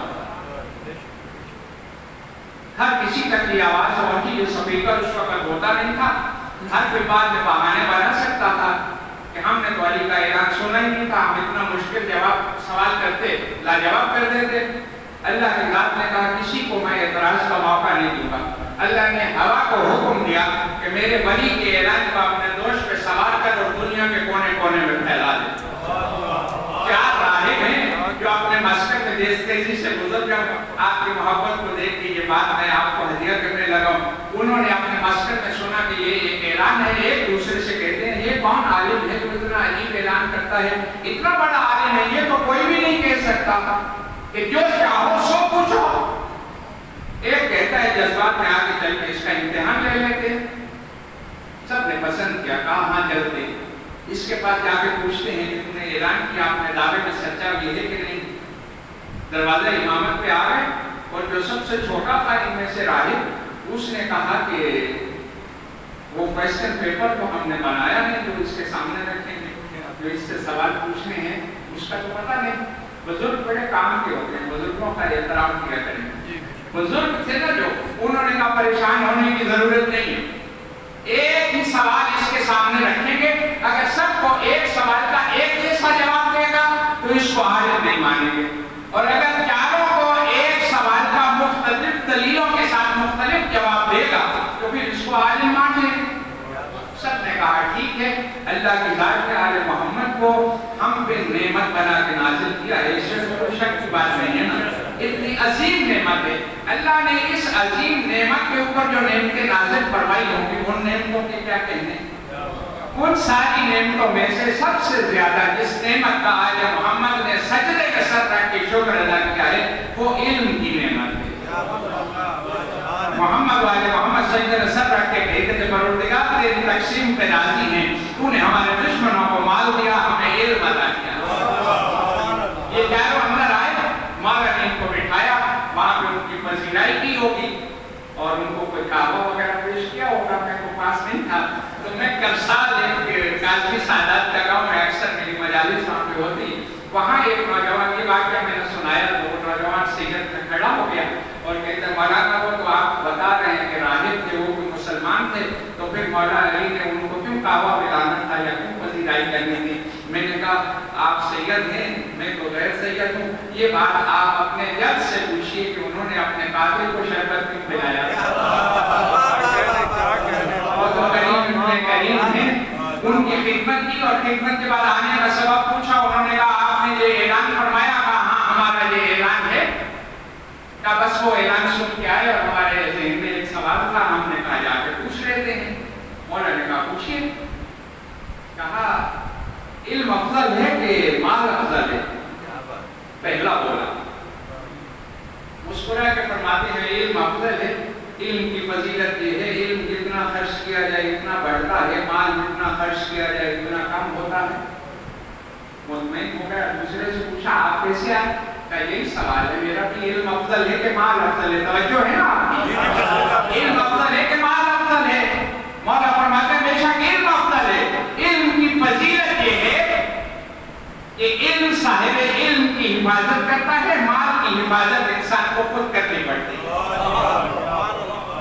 ہر کسی تک یہ آواز پہنچی, یہ سپیکر اس وقت ہوتا نہیں تھا, ہر کوئی بات میں بہانے بنا سکتا تھا کہ ہم نے تو علی کا اعلان سنا ہی نہیں تھا, ہم اتنا مشکل سوال کرتے لاجواب کر دیتے. اللہ کی ذات نے کہا کسی کو میں اعتراض کا موقع نہیں دوں گا. اللہ نے ہوا کو حکم دیا کہ میرے ولی کے اعلان کو اپنے دوش پہ سوار کر اور دنیا کے کونے کونے میں پھیلا دے. 4 راہب ہیں جو اپنے مسکن میں تیزی سے گزر جاؤں, آپ کی محبت کو دیکھ کے یہ بات میں آپ کو ہدیہ کرنے لگا ہوں. انہوں نے اپنے مسکن میں سنا کہ یہ ایک اعلان ہے, ایک دوسرے سے کہتے ہیں یہ کون عالم ہے جو اتنا عجیب اعلان کرتا ہے, اتنا بڑا عالم ہے, یہ تو کوئی بھی نہیں کہہ سکتا کہ جو چاہو سو پوچھو. ایک کہتا ہے جذبات میں آ کے چل کے اس کا امتحان لے لیتے ہیں. سب نے پسند کیا, کہا ہاں چلتے. اس کے پاس جا کے پوچھتے ہیں کہ تم نے اعلان کیا, اپنے دعوے میں سچا یہ ہے کہ نہیں. دروازہ امامت پہ آ گئے, اور جو سب سے چھوٹا تھا ان میں سے راہب، اس نے کہا کہ وہ کویسچن پیپر تو ہم نے بنایا ہے جو اس کے سامنے رکھیں گے، جو اس سے سوال پوچھنے ہیں اس کا تو پتہ نہیں۔ بزرگ بڑے کام کے ہوتے ہیں، بزرگوں کا احترام کیا کریں۔ بزرگ تھے نا جو، انہوں نے کہا پریشان ہونے کی ضرورت نہیں ہے، ایک ہی سوال اس کے سامنے رکھیں گے، اگر سب کو ایک سوال کا ایک جیسا جواب دے گا تو اس کو عالم نہیں مانیں گے، اور اگر چاروں کو ایک سوال کا مختلف دلیلوں کے ساتھ مختلف جواب دے گا تو پھر اس کو عالم مانیں گے۔ سب نے کہا ٹھیک ہے، اللہ کی ذات کے آل محمد کو ہم پہ نعمت بنا کے نازل کیا ہے، اس میں کوئی شک کی بات نہیں ہے نا، اتنی عظیم نعمت ہے۔ اللہ نے اس عظیم نعمت کے اوپر جو نعمتیں نازل فرمائی ہوں گی، ان نعمتوں کے کیا کہنے؟ ان ساری نعمتوں میں سے سب سے زیادہ جس نعمت کا آج محمد نے سجدے کے سر رکھ کے شکر ادا کیا ہے، وہ علم کی نعمت ہے۔ محمد والے محمد سجدے کے سر رکھ کے کہتے تھے پروردگار تیری تقسیم پہ راضی ہیں، تو نے ہمارے دشمنوں کو مال دیا، ہمیں علم عطا کیا۔ یہ چاروں اندر آئے، مالا نے ان کو بٹھایا، وہاں پہ ان کی پذیرائی کی ہوگی اور ان کو کوئی کعبہ وغیرہ پیش کیا ہوگا، میں کو پاس نہیں تھا، تو میں کرسال ایک کاظمی سادات کا گاؤں میں اکثر میری مجالس وہاں پہ ہوتی، وہاں ایک نوجوان کی واقعہ میں نے سنایا، تو وہ نوجوان سیرت میں کھڑا ہو گیا اور کہتے ہیں مولانا وہ تو آپ بتا رہے ہیں کہ راہب تھے، وہ مسلمان تھے، تو پھر مولا علی نے ان کو کیوں کعبہ پلانا تھا یا کیوں پذیرائی کرنی تھی؟ میں نے کہا آپ سید ہیں، میں تو غیر سید ہوں، یہ بات آپ اپنے جد سے پوچھیے کہ انہوں نے اپنے قاتل کو شربت کیوں پلایا تھا۔ وہ تو کریم ہیں، ان کی خدمت کی اور خدمت کے بعد آنے کا سبب پوچھا، انہوں نے کہا آپ نے یہ اعلان فرمایا، کہا ہاں ہمارا یہ اعلان ہے، کہا بس وہ اعلان سن کے آئے اور ہمارے ذہن میں ایک سوال تھا، ہم نے کہا جا کے پوچھ لیتے ہیں۔ مولا نے کہا پوچھیے، کہا علم افضل ہے کہ مال افضل ہے؟ پہلا بولا، مسکرا کے فرماتے ہیں علم افضل ہے، علم کی فضیلت یہ ہے، علم جتنا خرچ کیا جائے اتنا بڑھتا ہے، مال جتنا خرچ کیا جائے اتنا کم ہوتا ہے۔ مطمئن ہو گیا، دوسرے سے پوچھا آپ کیسے آئے؟ کہا یہی سوال ہے میرا کہ علم افضل ہے کہ مال افضل ہے؟ توجہ ہے نا آپ کی؟ علم افضل ہے کہ مال افضل ہے؟ مولا فرماتے ہیں بے شک علم افضل ہے۔ علم کی فضیلت یہ ہے کہ علم صاحب علم کی حفاظت کرتا ہے، مال کی حفاظت انسان کو خود کرنی پڑتی ہے۔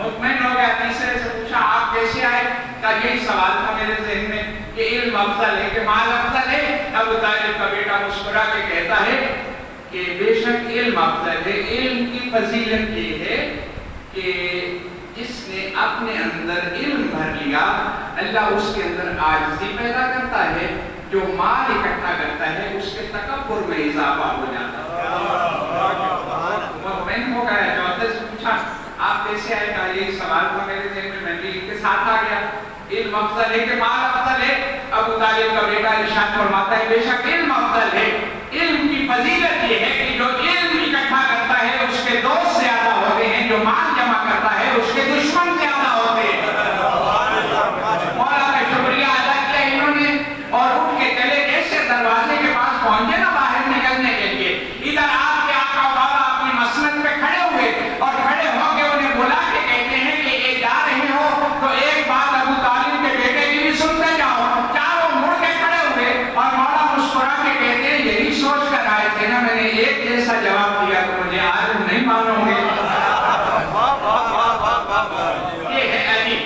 مطمئن ہو گیا، تیسرے سے پوچھا آپ کیسے آئے؟ کہا یہی سوال تھا میرے ذہن میں کہ علم افضل ہے کہ مال افضل ہے؟ ابو طالب کا بیٹا مسکرا کے کہتا ہے کہ بے شک علم افضل ہے۔ علم کی فضیلت یہ ہے کہ جس نے اپنے اندر علم بھر لیا، اللہ اس کے اندر عاجزی پیدا کرتا ہے، جو مال اکٹھا کرتا ہے اس کے تکبر میں اضافہ ہو جاتا ہے۔ مطمئن ہو گیا، چوتھے سے پوچھا آپ کیسے آئے؟ کہا یہی سوال تھا میرے ذہن میں، میں بھی ان کے ساتھ آ گیا۔ علم افضل ہے کہ مال افضل ہے؟ ابو طالب کا بیٹا ارشاد فرماتا ہے بے شک علم افضل ہے۔ علم کی فضیلت یہ ہے کہ جو علم اکٹھا کرتا ہے اس کے دوست زیادہ ہوتے ہیں، جو مال جمع کرتا ہے اس کے دشمن زیادہ ہوتے ہیں۔ مولا کا شکریہ ادا کیا انہوں نے اور اٹھ کے چلے ایسے دروازے کے پاس پہنچے نا باہر نکلنے کے لیے، ادھر آپ کے آقا والا اپنی مسند پہ کھڑے ہوئے اور کھڑے ہو کے انہیں بلا کے کہتے ہیں کہ یہ جا رہے ہو تو ایک بات ابو طالب کے بیٹے کی بھی سنتے جاؤ۔ چاروں مڑ کے کھڑے ہوئے اور مولا مسکرا کے کہتے ہیں یہی سوچ کر آئے تھے نا، میں نے ایک جیسا جواب دیا تو مجھے عالم نہیں مانو گے۔ یہ ہے علی،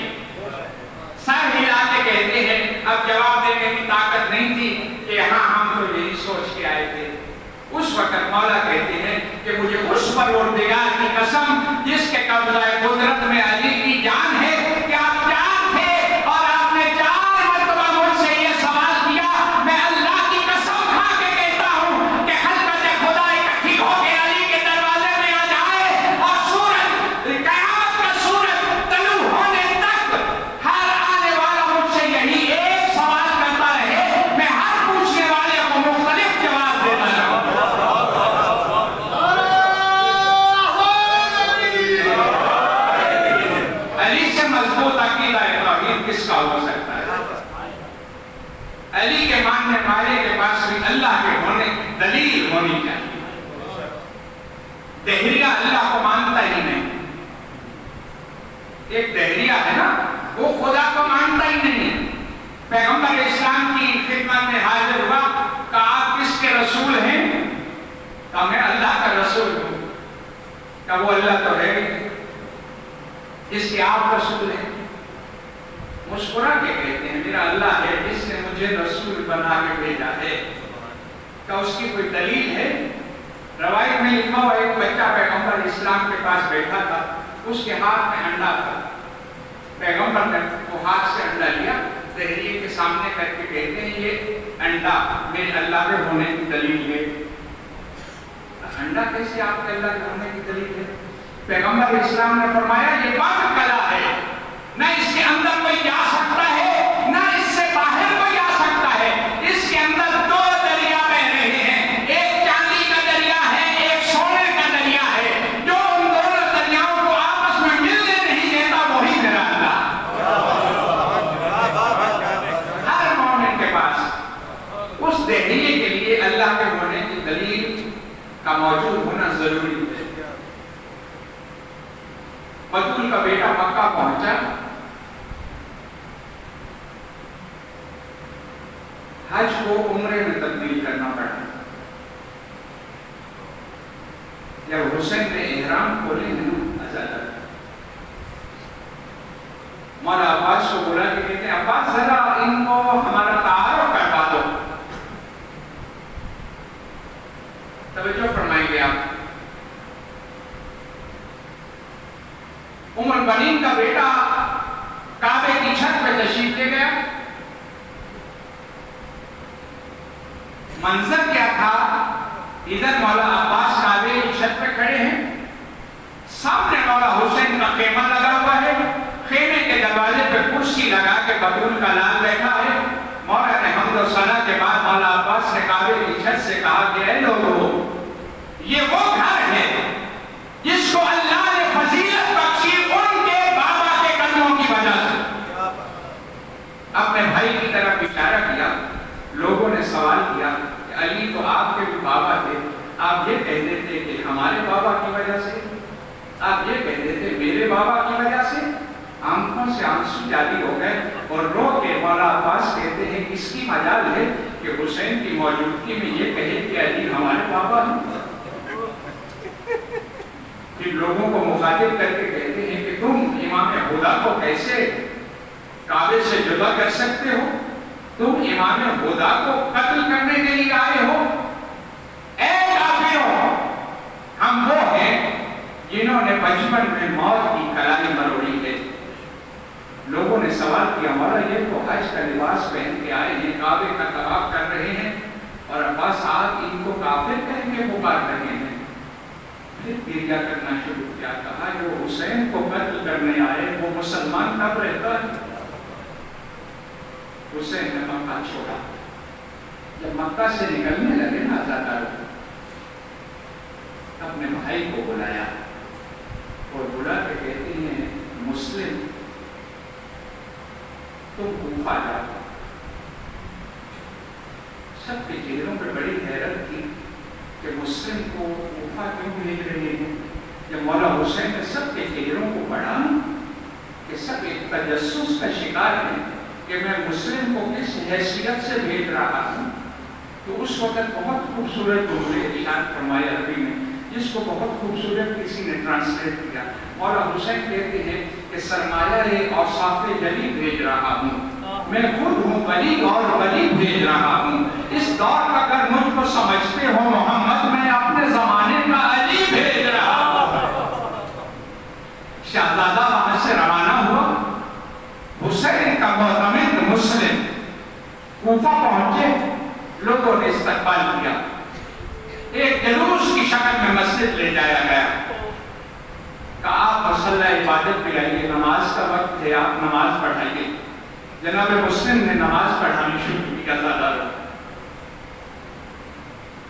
سر ہلا کے کہتے ہیں، اب جواب دینے کی طاقت نہیں تھی کہ ہاں ہم تو یہی سوچ کے آئے تھے۔ اس وقت مولا کہتے ہیں کہ مجھے اس پروردگار کی قسم جس کے قبضہ قدرت میں علی کی جان ہے کہ آپ چار تھے اور آپ نے 4 مرتبہ مجھ سے یہ سوال کیا، میں اللہ کی قسم کھا کے کہتا ہوں کہ خلقت خدا اکٹھی ہو کے علی کے دروازے میں آ جائے اور سورج قیامت کا سورج طلوع ہونے تک ہر آنے والا مجھ سے یہی ایک سوال کرتا رہے، میں ہر پوچھنے والے کو مختلف جواب دیتا رہوں۔ علی سے مضبوط عقیدہ توحید کس کا ہو سکتا ہے؟ علی کے ماننے والے کے پاس بھی اللہ کے ہونے دلیل ہونی چاہیے۔ دہریہ اللہ کو مان ایک دہریہ ہے نا، وہ خدا کو مانتا ہی نہیں ہے. پیغمبر اسلام کی خدمت میں حاضر ہوا، کہا آپ کس کے رسول ہیں؟ کہا میں اللہ کا رسول ہوں. کہا وہ اللہ تو ہے ہی جس کے آپ رسول ہیں. مسکرا کے کہتے ہیں میرا اللہ ہے جس نے مجھے رسول بنا کے بھیجا ہے. کیا اس کی کوئی دلیل ہے؟ روایت میں لکھا ہوا ایک بچہ پیغمبر اسلام کے پاس بیٹھا تھا، اس کے ہاتھ میں انڈا تھا. پیغمبر نے وہ ہاتھ سے انڈا لیا، دہریے کے سامنے کر کے کہتے ہیں یہ انڈا میرے اللہ کے ہونے کی دلیل ہے. انڈا کیسے آپ کے اللہ کے ہونے کی دلیل ہے؟ پیغمبر اسلام نے فرمایا یہ بند کلا ہے، نہ اس کے اندر کوئی جا سکتا ہے نہ اس سے باہر کوئی آ سکتا ہے. اس کے اندر دو دریا بہ رہے ہیں، ایک چاندی کا دریا ہے، ایک سونے کا دریا ہے. جو ان دونوں دریاؤں کو آپس میں ملنے نہیں دیتا وہی میرا اللہ. ہر مومن کے پاس اس دہریے کے لیے اللہ کے ہونے کی دلیل کا موجود ہونا ضروری ہے. بطول کا بیٹا مکہ پہنچا، حج کو عمرے میں تبدیل کرنا پڑا. جب حسین نے احرام کھولے ہیں نا، مولا عباس کو بولا کہ کہتے ہیں عباس ذرا ان کو ہمارا تعارف کروا دو. توجہ فرمائیں گے آپ. عمر بنین کا بیٹا کعبے کی چھت پہ تشریف لے گیا. منظر کیا تھا؟ ادھر مولا عباس کعبے کی چھت پہ کھڑے ہیں، سامنے مولا حسین کا خیمہ لگا ہوا ہے، خیمے کے دروازے پہ کرسی لگا کے بطول کا لال بیٹھا ہے. مولا نے حمد و ثنا کے بعد مولا عباس نے کعبے کی چھت سے کہا کہ اے لوگو، یہ وہ گھر ہے جس کو اللہ نے فضیلت بخشی ان کے بابا کے قدموں کی وجہ سے. اپنے بھائی کی طرف اشارہ کیا. لوگوں نے سوال کیا کہ علی تو آپ کے بھی بابا تھے، آپ یہ کہتے تھے کہ ہمارے بابا کی وجہ سے، آپ یہ کہتے تھے میرے بابا کی وجہ سے. آنکھوں سے آنسو جاری ہو گئے اور رو کے مولا عباس کہتے ہیں اس کی مجال ہے کہ حسین کی موجودگی میں یہ کہے کہ علی ہمارے بابا ہیں. پھر لوگوں کو مخاطب کر کے کہتے ہیں کہ تم امام ہدا کو کیسے کعبے سے جدا کر سکتے ہو؟ تم امام ہدا کو قتل کرنے کے لیے آئے ہو؟ اے کافروں، ہم وہ ہیں جنہوں نے بچپن میں موت کی کلائی مروڑی ہے. لوگوں نے سوال کیا مولا یہ تو حج کا لباس پہن کے آئے ہیں، کعبے کا طواف کر رہے ہیں اور عباس آپ ان کو کافر کہہ کے پکار رہے ہیں. پھر گریہ کرنا شروع کیا. کہا جو حسین کو قتل کرنے آئے وہ مسلمان کب رہتا ہے؟ حسین نے مکہ چھوڑا. جب مکہ سے نکلنے لگے نا زیادہ اپنے بھائی کو بلایا اور بلا کے کہتے ہیں مسلم تم کوفہ جاؤ. سب کے چہروں پہ بڑی حیرت تھی کہ مسلم کو کوفہ کیوں بھیج رہے ہیں. جب مولا حسین نے سب کے چہروں کو پڑھا کہ سب ایک تجسس کا شکار ہیں کہ میں مسلم کو کس حیثیت سے بھیج رہا ہوں، تو اس وقت بہت خوبصورت جملے ارشاد فرمائے عربی میں جس کو بہت خوبصورت کسی نے ٹرانسلیٹ کیا. مولا حسین کہتے ہیں کہ سرمایہ اوصاف جلی بھیج رہا ہوں، میں خود ہوں ولی اور ولی بھیج رہا ہوں. اس دور کا اگر مجھ کو سمجھتے ہو محمد، میں اپنے زمانے کا علی بھیج رہا ہوں. شہزادہ وہاں سے روانہ ہوا. حسین کا معتمد مسلم کوفہ پہنچے. لوگوں نے استقبال کیا. ایک جلوس کی شکل میں مسجد لے جایا گیا. کہا آپ مصلی عبادت پہ آئیے، نماز کا وقت ہے، آپ نماز پڑھائیے. جناب مسلم نے نماز پڑھانی شروع کیا.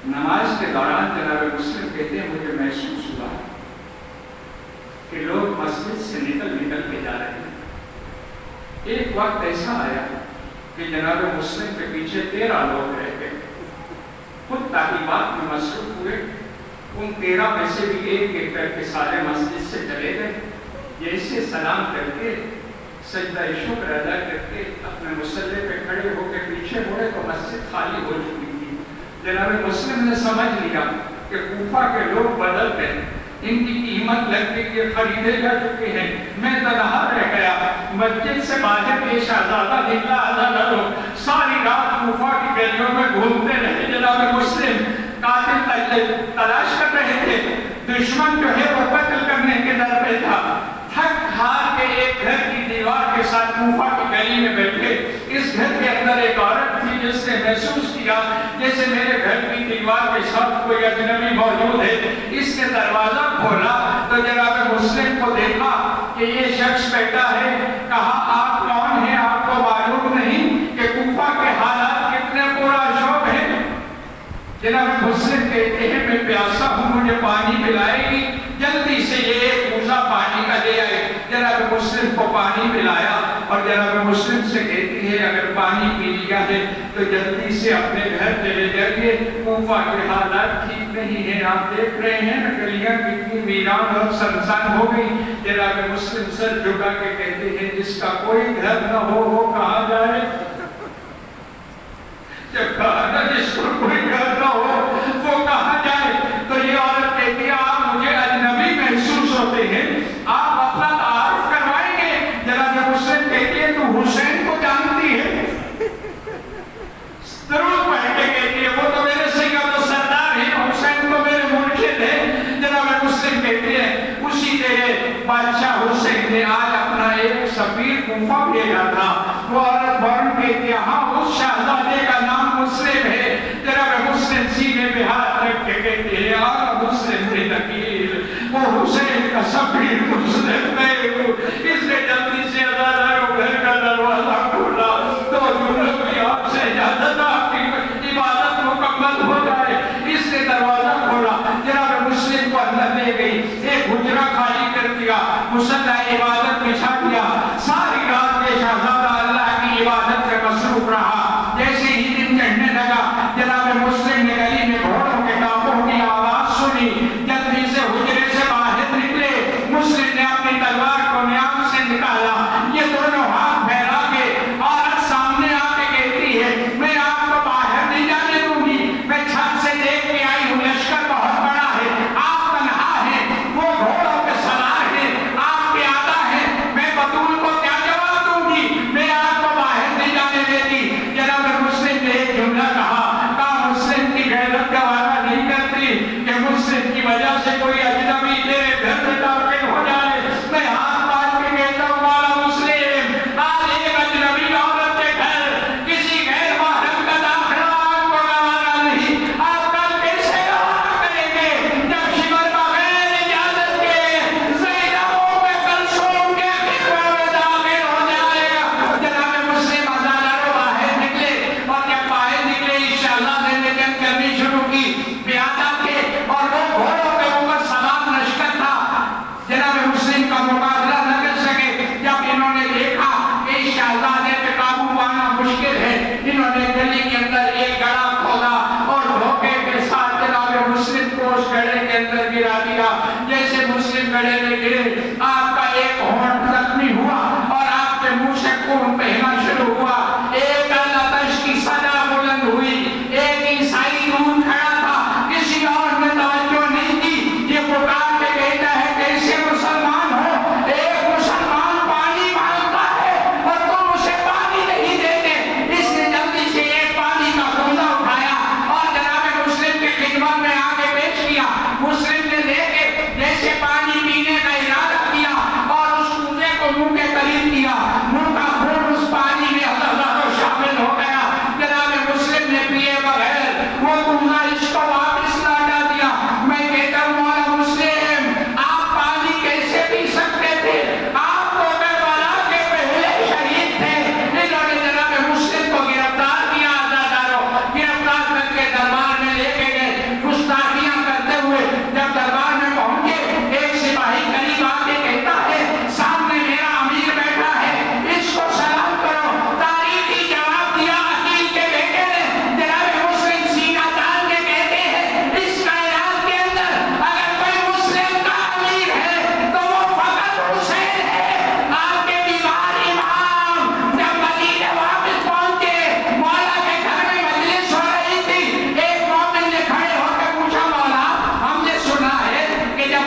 نماز کے دوران جناب مسلم کہتے ہیں مجھے محسوس ہوا کہ لوگ مسجد سے نکل کے جا رہے ہیں. ایک وقت ایسا آیا کہ جناب مسلم کے پیچھے 13 لوگ رہ گئے. خود تعلیمات میں مصروف ہوئے. ان 13 میں سے بھی ایک کر کے سارے مسجد سے چلے گئے. جیسے سلام کر کے سجدہ شکر ادا کر کے اپنے مصلی پہ کھڑے ہو کے پیچھے مڑے تو مسجد خالی ہو چکی تھی۔ جناب مسلم نے سمجھ لیا کہ کوفہ کے لوگ بدل گئے، ان کی قیمت لگ کے یہ خریدے جا چکے ہیں، میں تنہا رہ گیا۔ مسجد سے باہر یہ شہزادہ نکلا، آدھا لوگ ساری رات کوفہ کی گلیوں میں گھومتے رہے۔ جناب مسلم قاتل تلاش کر رہے تھے، دشمن جو ہے وہ قتل کرنے کے در پہ تھا۔ تھک ہار کے ایک گھر کی دیوار کے ساتھ کوفہ کی گلی میں بیٹھے، اس گھر کے اندر ایک عورت تھی جس نے محسوس کیا جیسے میرے گھر کی دیوار کے ساتھ کوئی اجنبی موجود ہے۔ اس نے دروازہ کھولا تو جناب مسلم کو دیکھا کہ یہ شخص بیٹھا ہے۔ کہا آپ کون ہیں؟ آپ کو معلوم نہیں کہ کوفہ کے حالات کتنے پرآشوب ہیں؟ جناب مسلم کہتے ہیں میں پیاسا ہوں، مجھے پانی پلائے گی؟ جلدی سے یہ ایک موزہ پانی کا لے آئے۔ جناب مسلم کو پانی پلایا اور جناب مسلم سے کہتی ہے اگر پانی پی لیا ہے تو جلدی سے اپنے گھر چلے جائیے، کوفہ کے حالات ٹھیک نہیں ہیں، آپ دیکھ رہے ہیں نا گلیاں کتنی ویران اور سنسان ہو گئی۔ جناب مسلم سر جھکا کے کہتے ہیں جس کا کوئی گھر نہ ہو وہ کہاں جائے؟ جب کہا نا جس کو کوئی گھر نہ ہو وہ کہاں جائے؟ تو یہ عورت کہتی ہے آپ مجھے اجنبی محسوس ہوتے ہیں، آپ اپنا تعارف کروائیں گے؟ جناب مسلم کہتی ہے تو حسین کو جانتی ہے؟ درود پڑھ کے کہتی ہے وہ تو میرے سید و سردار ہیں، حسین تو میرے مرشد ہیں۔ جناب مسلم کہتی ہے اسی تیرے بادشاہ حسین نے آج اپنا ایک سفیر کوفہ بھیجا تھا۔ وہ عورت فوراً کہتی ہے ہاں اس شہزادے کا نام مسلم ہے۔ جناب مسلم سینے پہ ہاتھ رکھ کے کہتی ہے آقا مسلم بن عقیل، وہ حسین کا سفیر مسلم میں ہوں۔ اس نے جلدی سے ازاداروں گھر کا دروازہ کھولا تو جنوں کی آپ سے اجازت آپ کی عبادت مکمل ہو جائے۔ اس نے دروازہ کھولا، جناب مسلم کو اندر لے گئی، ایک حجرہ خالی کر دیا، مصلی عبادت بچھا دیا۔ ساری رات یہ شہزادہ اللہ کی عبادت میں مصروف رہا۔ جیسے ہی دن چڑھنے لگا جناب مسلم نے گلی میں گھوڑوں کے ٹاپوں کی آواز سنی، جلدی سے حجرے سے باہر نکلے۔ مسلم نے اپنی تلوار کو نیام سے نکالا، یہ دونوں ہاتھ پھیلا کے عورت سامنے آ کے کہتی ہے میں آپ کو باہر نہیں جانے دوں گی، میں چھت سے دیکھ کے آئی ہوں لشکر بہت بڑا ہے، آپ تنہا ہیں، وہ گھوڑوں پہ سوار ہیں، آپ پیادہ ہیں، میں بطول کو کیا جواب دوں گی؟ میں آپ کو باہر نہیں جانے دیتی۔ جناب مسلم نے ایک جملہ کہا مسلم کی غیرت گوارا نہیں کرتی کہ مسلم کی وجہ سے کوئی اجنبی تیرے گھر میں داخل ہو جائے۔ میں ہاتھ بات کے کہتا ہوں مولا مسلم آج ایک اجنبی عورت کے گھر کسی غیر محرم کا داخلہ آپ کو گوارا نہیں، آپ کل کیسے گوارا کریں گے جب شمر بغیر اجازت کے زینبوں میں کلثوم کے خدمت میں داخل ہو جائے گا۔ جناب مسلم ازاداروں باہر نکلے اور جب باہر نکلے اس شہزادے نے جنگ کرنی شروع کی، پیادہ تھے اور وہ گھوڑوں کے اوپر سوار لشکر تھا۔ جناب مسلم کا مقابلہ نہ کر سکے۔ جب انہوں نے دیکھا کہ اس شہزادے پہ قابو پانا مشکل ہے، انہوں نے گلی کے اندر ایک گڑھا کھودا اور دھوکے کے ساتھ جناب مسلم کو اس گڑھے کے اندر گرا دیا۔ جیسے مسلم گڑھے میں گرے آپ کا ایک ہونٹ زخمی ہوا اور آپ کے منہ سے خون بہنا شروع ہوا۔ ایک آتش کی صدا بلند ہوئی، ایک عیسائی دور کھڑا تھا، کسی اور نے توجہ نہیں کی۔ یہ پکار کے کہتا ہے کیسے مسلمان ہو؟ ایک مسلمان پانی مانگتا ہے اور تم اسے پانی نہیں دیتے۔ اس نے جلدی سے ایک پانی کا کوزہ اٹھایا اور جناب مسلم کی خدمت میں آگے پیش کیا۔ مسلم نے لے کے جیسے پانی پینے کا ارادہ کیا